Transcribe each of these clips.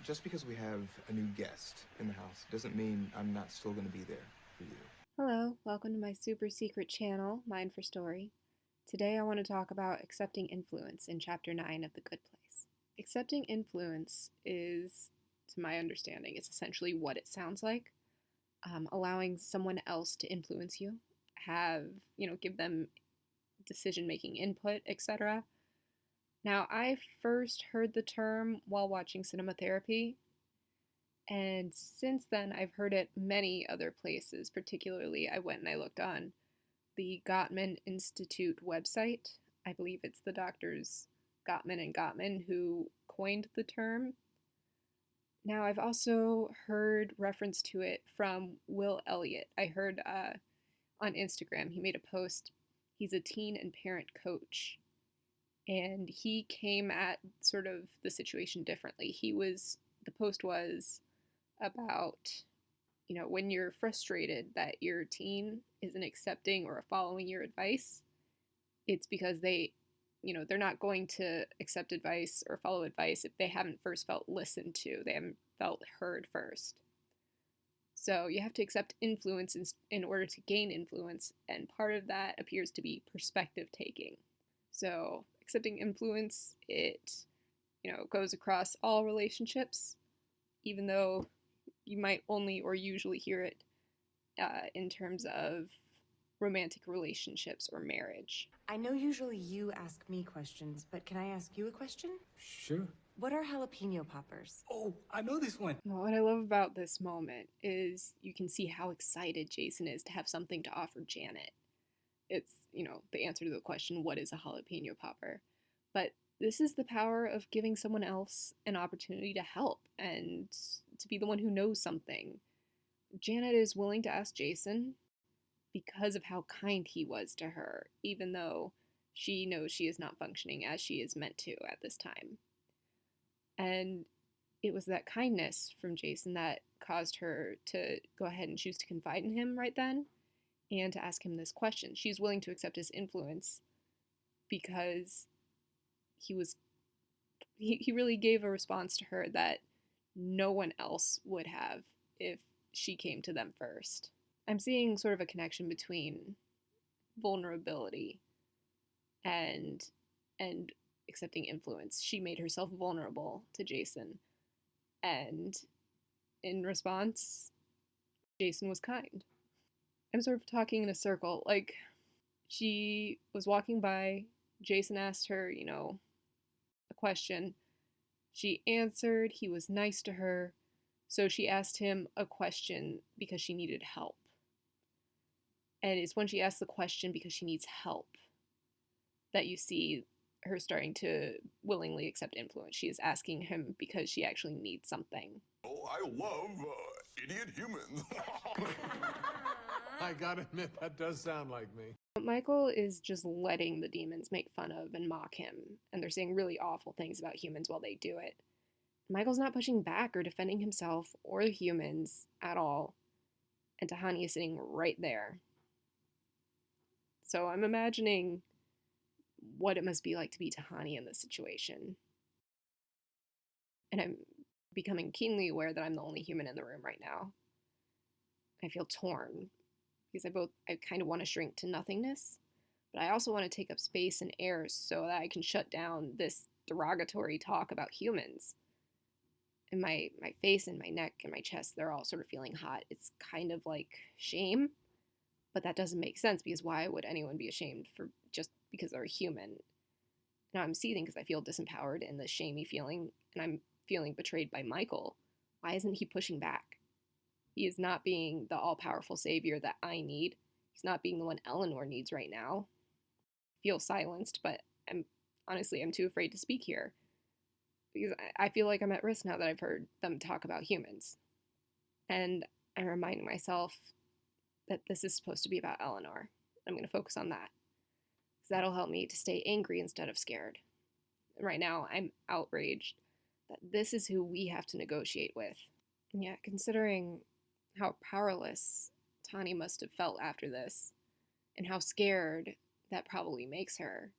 Just because we have a new guest in the house doesn't mean I'm not still going to be there for you. Hello, welcome to my super secret channel, Mind for Story. Today I want to talk about accepting influence in Chapter 9 of The Good Place. Accepting influence is, to my understanding, it's essentially what it sounds like. Allowing someone else to influence you, give them decision-making input, etc. Now, I first heard the term while watching Cinema Therapy, and since then, I've heard it many other places. Particularly, I went and I looked on the Gottman Institute website. I believe it's the doctors Gottman and Gottman who coined the term. Now, I've also heard reference to it from Will Elliott. I heard on Instagram, he made a post. He's a teen and parent coach. And he came at sort of the situation differently. The post was about, when you're frustrated that your teen isn't accepting or following your advice, it's because they're not going to accept advice or follow advice if they haven't first felt listened to, they haven't felt heard first. So you have to accept influence in order to gain influence, and part of that appears to be perspective taking. So accepting influence, it goes across all relationships, even though you might only or usually hear it in terms of romantic relationships or marriage. I know usually you ask me questions, but can I ask you a question? Sure. What are jalapeno poppers? Oh, I know this one. What I love about this moment is you can see how excited Jason is to have something to offer Janet. It's, the answer to the question, what is a jalapeno popper? But this is the power of giving someone else an opportunity to help and to be the one who knows something. Janet is willing to ask Jason because of how kind he was to her, even though she knows she is not functioning as she is meant to at this time. And it was that kindness from Jason that caused her to go ahead and choose to confide in him right then and to ask him this question. She's willing to accept his influence because he really gave a response to her that no one else would have if she came to them first. I'm seeing sort of a connection between vulnerability and accepting influence. She made herself vulnerable to Jason, and in response, Jason was kind. I'm sort of talking in a circle. Like, she was walking by, Jason asked her, a question. She answered, he was nice to her, so she asked him a question because she needed help. And it's when she asks the question because she needs help that you see her starting to willingly accept influence. She is asking him because she actually needs something. Oh, I love idiot humans. I gotta admit, that does sound like me. Michael is just letting the demons make fun of and mock him, and they're saying really awful things about humans while they do it. Michael's not pushing back or defending himself or the humans at all, and Tahani is sitting right there. So I'm imagining what it must be like to be Tahani in this situation. And I'm becoming keenly aware that I'm the only human in the room right now. I feel torn because I kind of want to shrink to nothingness, but I also want to take up space and air so that I can shut down this derogatory talk about humans. And my face and my neck and my chest, they're all sort of feeling hot. It's kind of like shame, but that doesn't make sense because why would anyone be ashamed for just because they're human? Now I'm seething because I feel disempowered in this shamey feeling, and I'm feeling betrayed by Michael. Why isn't he pushing back? He is not being the all-powerful savior that I need. He's not being the one Eleanor needs right now. I feel silenced, but I'm too afraid to speak here because I feel like I'm at risk now that I've heard them talk about humans. And I'm reminding myself that this is supposed to be about Eleanor. I'm going to focus on that because that'll help me to stay angry instead of scared. Right now, I'm outraged that this is who we have to negotiate with. And yet, considering how powerless Tani must have felt after this, and how scared that probably makes her,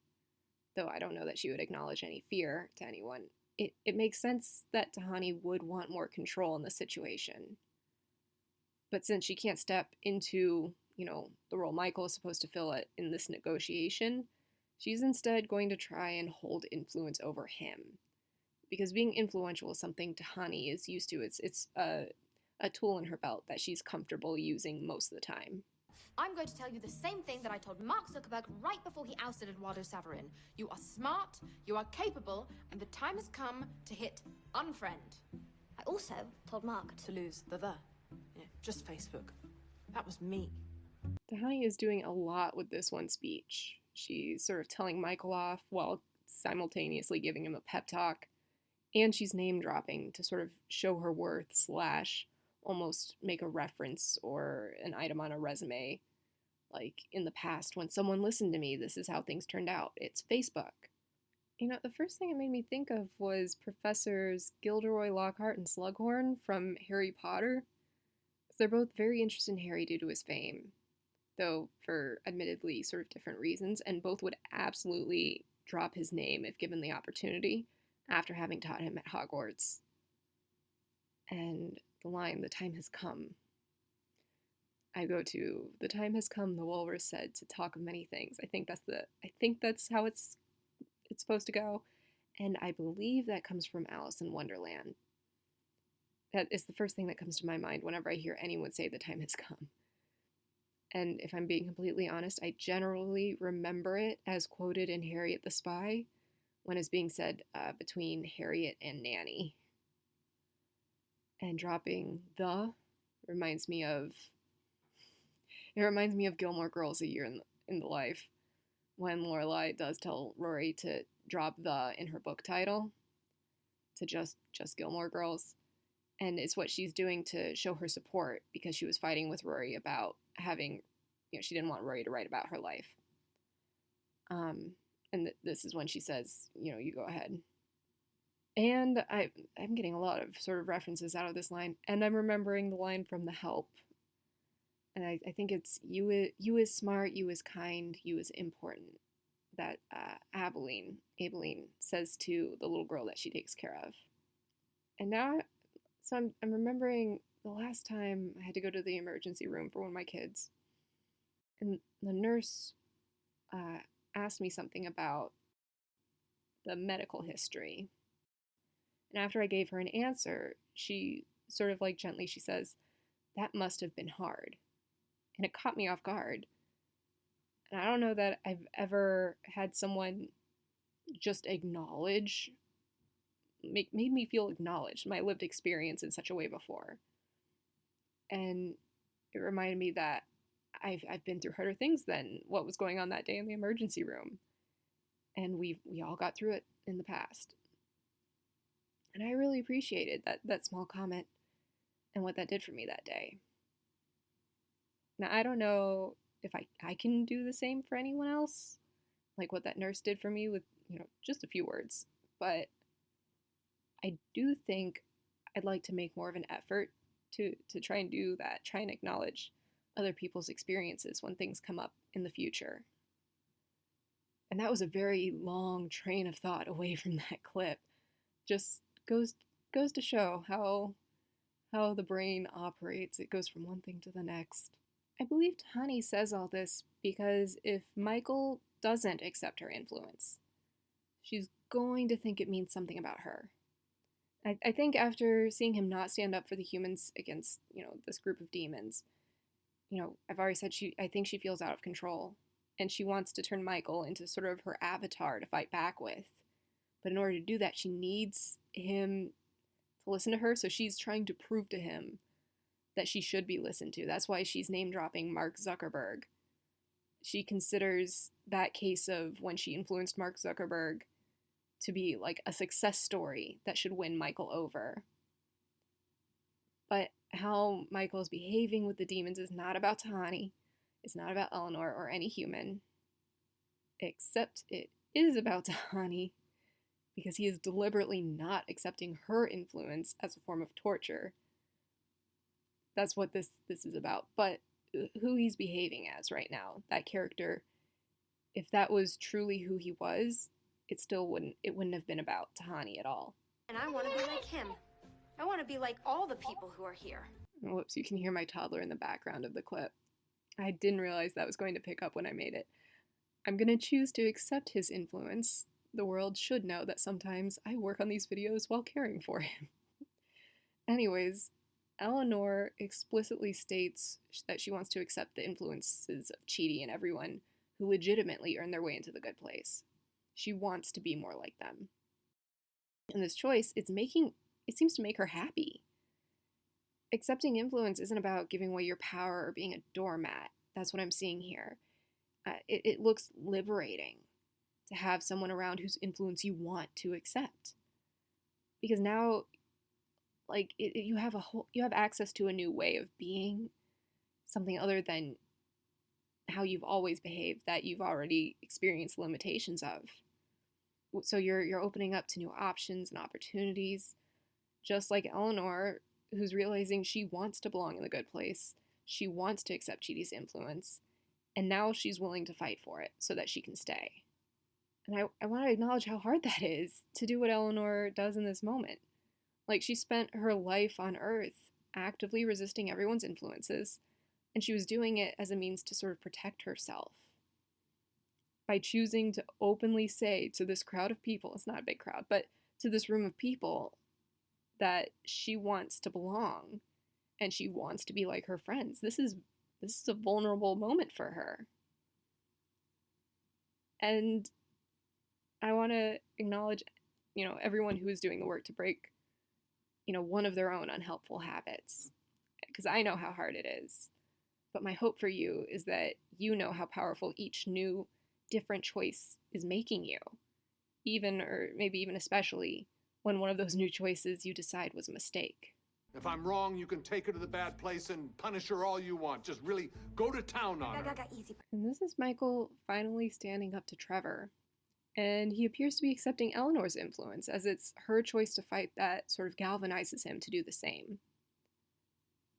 though I don't know that she would acknowledge any fear to anyone, it makes sense that Tahani would want more control in the situation. But since she can't step into, the role Michael is supposed to fill it in this negotiation, she's instead going to try and hold influence over him. Because being influential is something Tahani is used to. It's a tool in her belt that she's comfortable using most of the time. I'm going to tell you the same thing that I told Mark Zuckerberg right before he ousted Eduardo Saverin. You are smart, you are capable, and the time has come to hit unfriend. I also told Mark To lose the. Yeah, just Facebook. That was me. Tahani is doing a lot with this one speech. She's sort of telling Michael off while simultaneously giving him a pep talk, and she's name dropping to sort of show her worth / almost make a reference or an item on a resume. Like, in the past, when someone listened to me, this is how things turned out. It's Facebook. The first thing it made me think of was Professors Gilderoy Lockhart and Slughorn from Harry Potter. They're both very interested in Harry due to his fame, though for admittedly sort of different reasons, and both would absolutely drop his name if given the opportunity after having taught him at Hogwarts. And the line, "The time has come." I go to, "The time has come," the walrus said, "to talk of many things." I think that's how it's supposed to go, and I believe that comes from Alice in Wonderland. That is the first thing that comes to my mind whenever I hear anyone say "the time has come." And if I'm being completely honest, I generally remember it as quoted in Harriet the Spy, when it's being said between Harriet and Nanny. And dropping "the" reminds me of Gilmore Girls: A Year in the Life, when Lorelai does tell Rory to drop "the" in her book title to just Gilmore Girls. And it's what she's doing to show her support, because she was fighting with Rory about having, she didn't want Rory to write about her life. And this is when she says, "You go ahead." And I'm getting a lot of sort of references out of this line, and I'm remembering the line from The Help. And I think it's, you is smart, you is kind, you is important, that Abilene says to the little girl that she takes care of. And now, so I'm remembering the last time I had to go to the emergency room for one of my kids, and the nurse asked me something about the medical history. And after I gave her an answer, she sort of gently, she says, "That must have been hard." And it caught me off guard. And I don't know that I've ever had someone just acknowledge, made me feel acknowledged, my lived experience in such a way before. And it reminded me that I've been through harder things than what was going on that day in the emergency room. And we all got through it in the past. And I really appreciated that small comment and what that did for me that day. Now, I don't know if I can do the same for anyone else, like what that nurse did for me with, just a few words. But I do think I'd like to make more of an effort to try and do that, try and acknowledge other people's experiences when things come up in the future. And that was a very long train of thought away from that clip. Just goes to show how the brain operates. It goes from one thing to the next. I believe Tani says all this because if Michael doesn't accept her influence, she's going to think it means something about her. I think after seeing him not stand up for the humans against, this group of demons, I've already said I think she feels out of control, and she wants to turn Michael into sort of her avatar to fight back with. But in order to do that, she needs him to listen to her, so she's trying to prove to him that she should be listened to. That's why she's name-dropping Mark Zuckerberg. She considers that case of when she influenced Mark Zuckerberg to be like a success story that should win Michael over. But how Michael is behaving with the demons is not about Tahani, it's not about Eleanor or any human, except it is about Tahani, because he is deliberately not accepting her influence as a form of torture. That's what this is about. But who he's behaving as right now, that character, if that was truly who he was, it wouldn't have been about Tahani at all. And I want to be like him. I want to be like all the people who are here. Whoops, you can hear my toddler in the background of the clip. I didn't realize that was going to pick up when I made it. I'm going to choose to accept his influence. The world should know that sometimes I work on these videos while caring for him. Anyways, Eleanor explicitly states that she wants to accept the influences of Chidi and everyone who legitimately earn their way into the good place. She wants to be more like them. And this choice, it seems to make her happy. Accepting influence isn't about giving away your power or being a doormat. That's what I'm seeing here. It looks liberating to have someone around whose influence you want to accept. Because now, like, you have access to a new way of being, something other than how you've always behaved, that you've already experienced limitations of. So you're opening up to new options and opportunities, just like Eleanor, who's realizing she wants to belong in the good place. She wants to accept Chidi's influence, and now she's willing to fight for it so that she can stay. And I want to acknowledge how hard that is to do what Eleanor does in this moment. Like, she spent her life on Earth actively resisting everyone's influences, and she was doing it as a means to sort of protect herself. By choosing to openly say to this crowd of people, it's not a big crowd, but to this room of people, that she wants to belong and she wants to be like her friends. This is a vulnerable moment for her. And I want to acknowledge, everyone who is doing the work to break, one of their own unhelpful habits, because I know how hard it is. But my hope for you is that you know how powerful each new, different choice is making you, even, or maybe even especially, when one of those new choices you decide was a mistake. If I'm wrong, you can take her to the bad place and punish her all you want. Just really go to town on her. Easy. And this is Michael finally standing up to Trevor. And he appears to be accepting Eleanor's influence, as it's her choice to fight that sort of galvanizes him to do the same.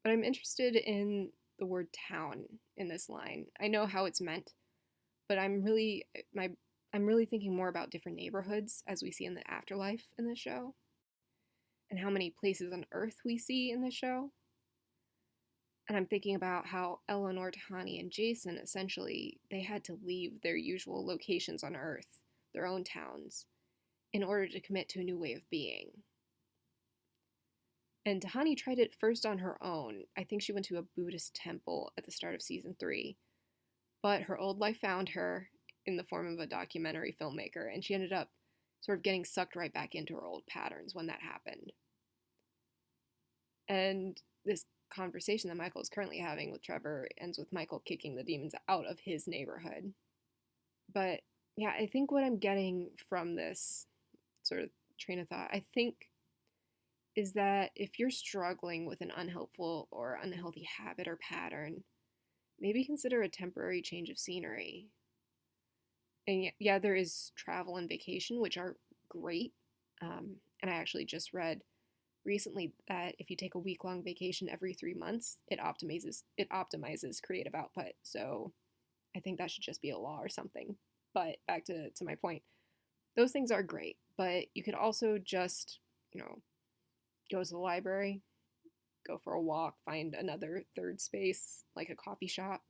But I'm interested in the word town in this line. I know how it's meant, but I'm really thinking more about different neighborhoods as we see in the afterlife in this show, and how many places on Earth we see in this show. And I'm thinking about how Eleanor, Tahani, and Jason, essentially, they had to leave their usual locations on Earth, their own towns, in order to commit to a new way of being. And Tahani tried it first on her own. I think she went to a Buddhist temple at the start of season 3. But her old life found her in the form of a documentary filmmaker, and she ended up sort of getting sucked right back into her old patterns when that happened. And this conversation that Michael is currently having with Trevor ends with Michael kicking the demons out of his neighborhood. But yeah, I think what I'm getting from this sort of train of thought, I think, is that if you're struggling with an unhelpful or unhealthy habit or pattern, maybe consider a temporary change of scenery. And yeah, there is travel and vacation, which are great. And I actually just read recently that if you take a week-long vacation every 3 months, it optimizes creative output. So I think that should just be a law or something. But back to my point, those things are great. But you could also just, go to the library, go for a walk, find another third space, like a coffee shop.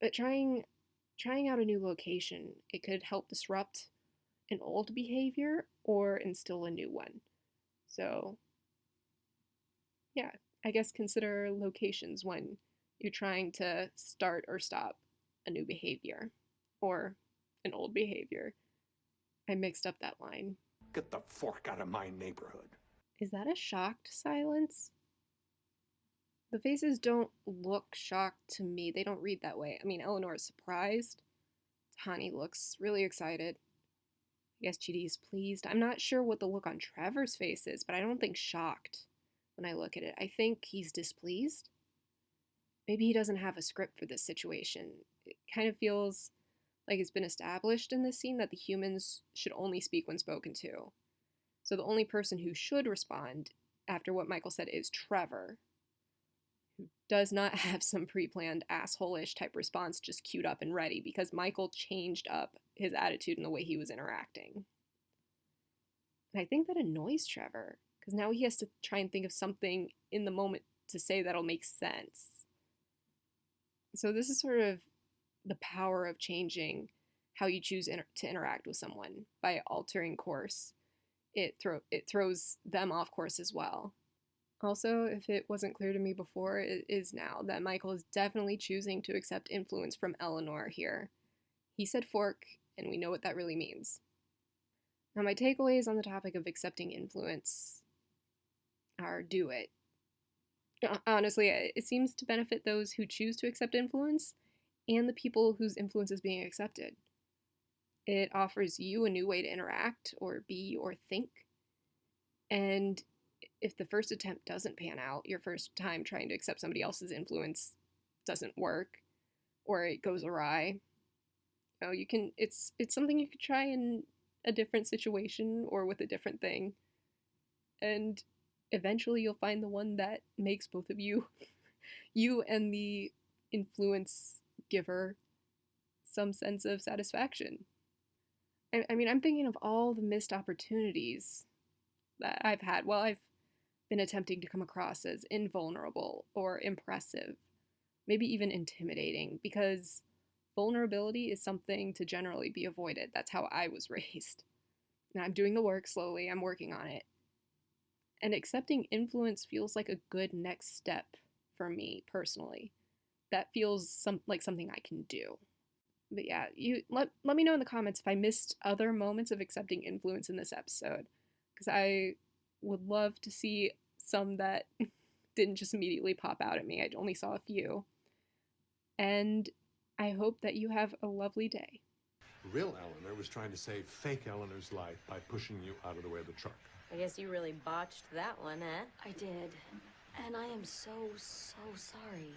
But trying out a new location, it could help disrupt an old behavior or instill a new one. So, yeah, I guess consider locations when you're trying to start or stop a new behavior or an old behavior. I mixed up that line. Get the fork out of my neighborhood. Is that a shocked silence? The faces don't look shocked to me. They don't read that way. I mean, Eleanor is surprised. Tahani looks really excited. I guess Chidi is pleased. I'm not sure what the look on Trevor's face is, but I don't think shocked when I look at it. I think he's displeased. Maybe he doesn't have a script for this situation. It kind of feels like it's been established in this scene that the humans should only speak when spoken to. So the only person who should respond after what Michael said is Trevor, who does not have some pre-planned asshole-ish type response just queued up and ready, because Michael changed up his attitude and the way he was interacting. And I think that annoys Trevor, because now he has to try and think of something in the moment to say that'll make sense. So this is sort of the power of changing how you choose to interact with someone by altering course. It throws them off course as well. Also, if it wasn't clear to me before, it is now that Michael is definitely choosing to accept influence from Eleanor here. He said fork, and we know what that really means. Now, my takeaways on the topic of accepting influence are do it. Honestly, it seems to benefit those who choose to accept influence and the people whose influence is being accepted. It offers you a new way to interact or be or think. And if the first attempt doesn't pan out, your first time trying to accept somebody else's influence doesn't work, or it goes awry, it's something you could try in a different situation or with a different thing. And eventually you'll find the one that makes both of you, you and the influence giver, some sense of satisfaction. I mean, I'm thinking of all the missed opportunities that I've had while I've been attempting to come across as invulnerable or impressive, maybe even intimidating, because vulnerability is something to generally be avoided. That's how I was raised. Now I'm doing the work slowly, I'm working on it. And accepting influence feels like a good next step for me personally. That feels like something I can do. But yeah, you let me know in the comments if I missed other moments of accepting influence in this episode, because I would love to see some that didn't just immediately pop out at me. I only saw a few. And I hope that you have a lovely day. Real Eleanor was trying to save fake Eleanor's life by pushing you out of the way of the truck. I guess you really botched that one, eh? I did. And I am so sorry.